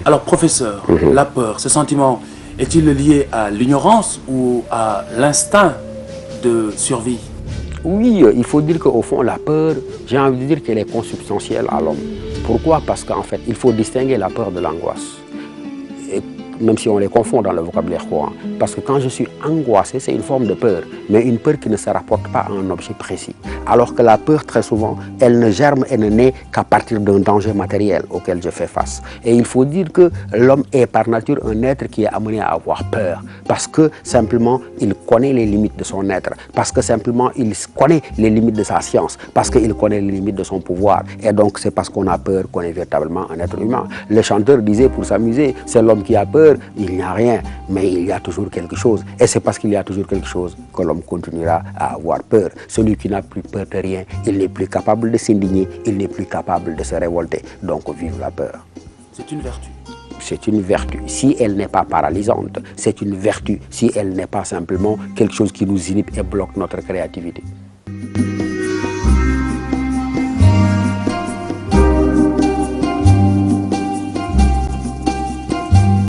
Alors, professeur, la peur, ce sentiment, est-il lié à l'ignorance ou à l'instinct de survie? Oui, il faut dire qu'au fond, la peur, j'ai envie de dire qu'elle est consubstantielle à l'homme. Pourquoi? Parce qu'en fait, il faut distinguer la peur de l'angoisse. Même si on les confond dans le vocabulaire courant. Parce que quand je suis angoissé, c'est une forme de peur, mais une peur qui ne se rapporte pas à un objet précis. Alors que la peur, très souvent, elle ne germe et ne naît qu'à partir d'un danger matériel auquel je fais face. Et il faut dire que l'homme est par nature un être qui est amené à avoir peur, parce que simplement, il connaît les limites de son être, parce que simplement, il connaît les limites de sa science, parce qu'il connaît les limites de son pouvoir. Et donc, c'est parce qu'on a peur qu'on est véritablement un être humain. Le chanteur disait pour s'amuser, c'est l'homme qui a peur. Il n'y a rien, mais il y a toujours quelque chose. Et c'est parce qu'il y a toujours quelque chose que l'homme continuera à avoir peur. Celui qui n'a plus peur de rien, il n'est plus capable de s'indigner, il n'est plus capable de se révolter. Donc vive la peur. C'est une vertu. C'est une vertu, si elle n'est pas paralysante. C'est une vertu, si elle n'est pas simplement quelque chose qui nous inhibe et bloque notre créativité.